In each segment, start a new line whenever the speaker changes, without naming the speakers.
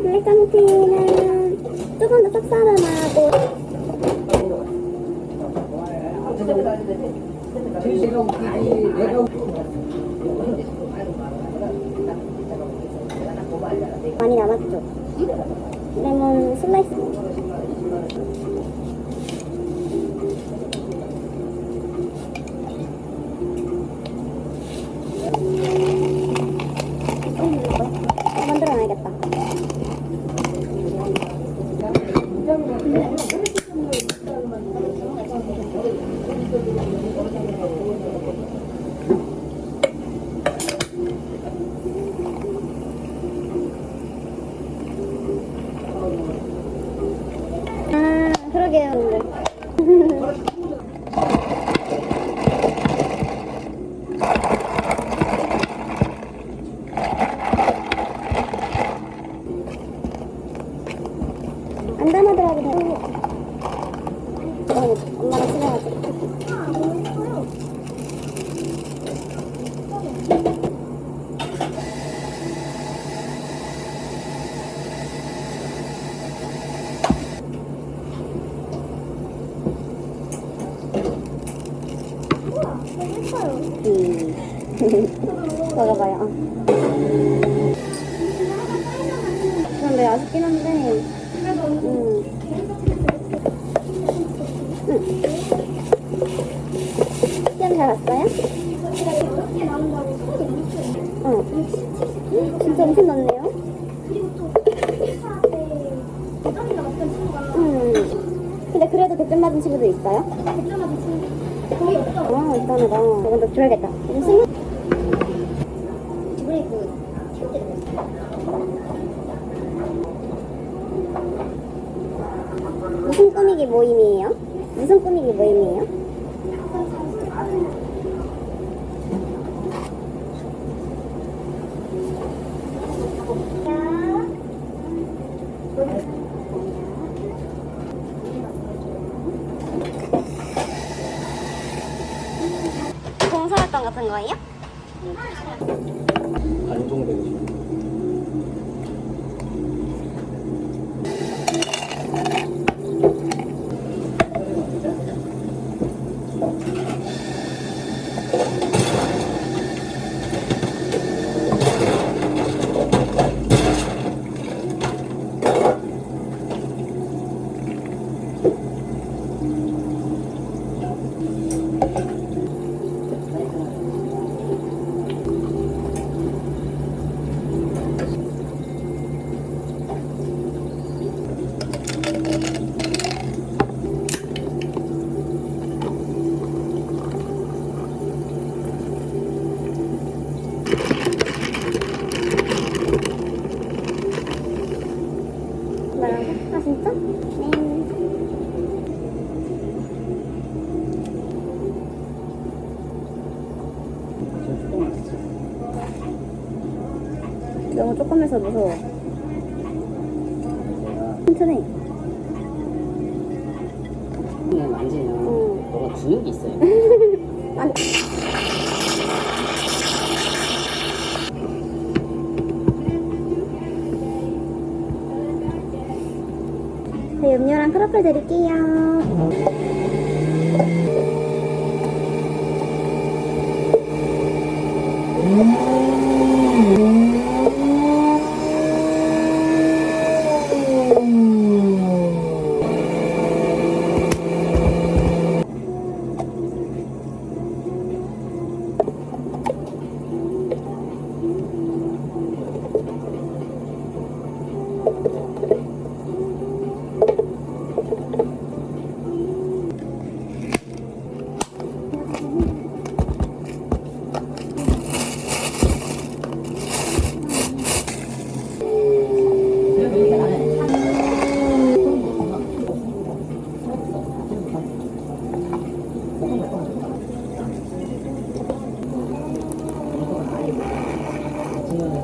블랙감티는 조금 더 쌉싸름하고 많이 남았죠? 레몬 슬라이스 만들어놔야겠다. 그러게요. 안 담아들어도 되고 엄마가 싫어가지고 먹어봐요. 그런데 아쉽긴 한데 시험 잘 봤어요? 진짜 엄청 많네요. 근데 그래도 100점 맞은 친구도 있어요? 100점 맞은 친구? 거의 없어. 일단은 이건 더 줘야겠다. 무슨 꾸미기 모임이에요? 무슨 꾸미기 모임이에요? 봉사활동 같은 거예요?
반송되지.
아 진짜? 너무 조그매서 무서워. 튼튼해.
그냥 만지면 너가 근육이 있어요.
네, 음료랑 크로플 드릴게요.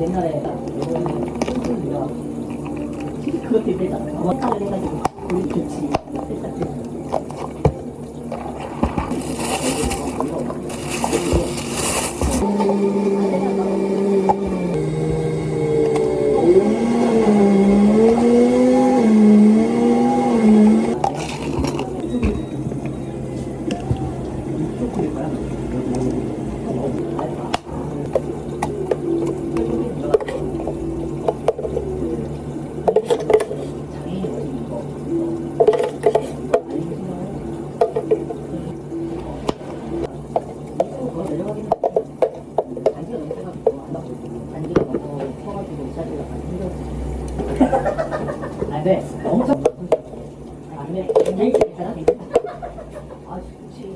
옛날에 그것도 되잖아. 워타를 해가지고 우리 좋지. 아, 네. 엄청. 아, 근데 굉장히 괜찮아? 아, 그치.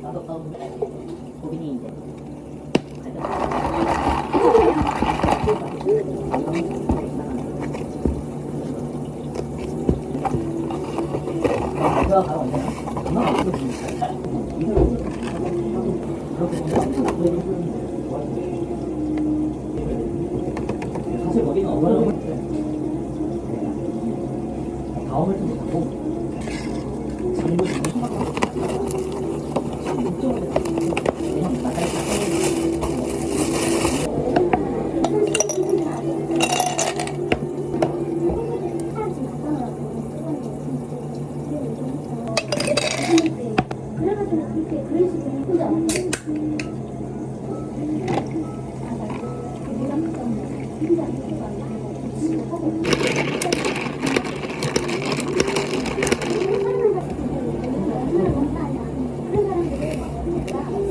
나도 고민인데. 이거 바로 언제나? 엄마가 어떻게 보니까. 그렇게 사실 거기는 어려운 다음을 좀 하고 장부 좀 생각하고 지금 이쪽으로 그냥 나가야
그래가지고 그렇게 그릴 수 있는 혼자 안 돼.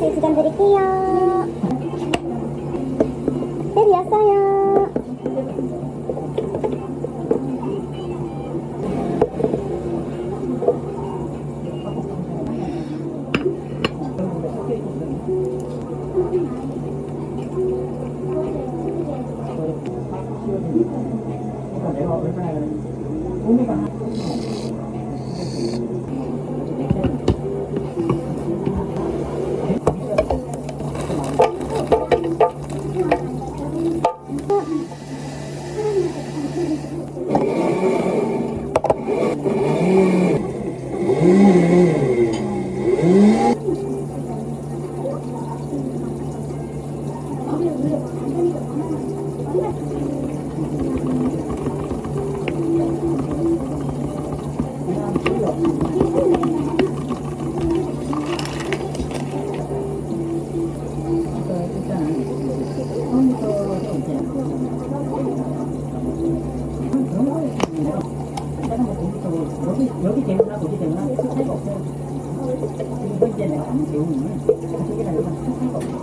네, 시간 드릴게요. 네, 되었어요.
내가 얼마나 의미가 여기 되거나 거기 되거나 큰 차이가 없어요. 지금 현재 내가 아는 배우는 가족이랑 여기랑 큰 차이가 없어요.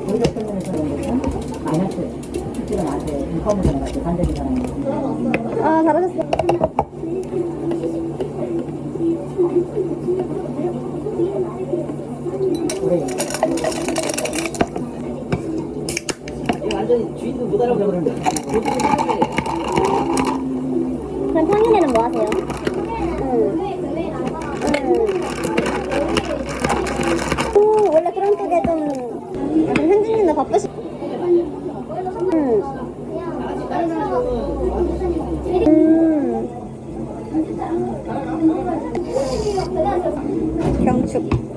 여기가 표현해서 그런 것은 마이너스. 실제로 나한테 인컴을 해가지고 반대인 사람이
아, 잘하셨어요.
오래 완전히 주인도 못 알아보려 그러는데
그럼 평일에는 뭐 하세요? 오, 원래 그런 쪽에 좀 약간 현진이는 바쁘시. 경축.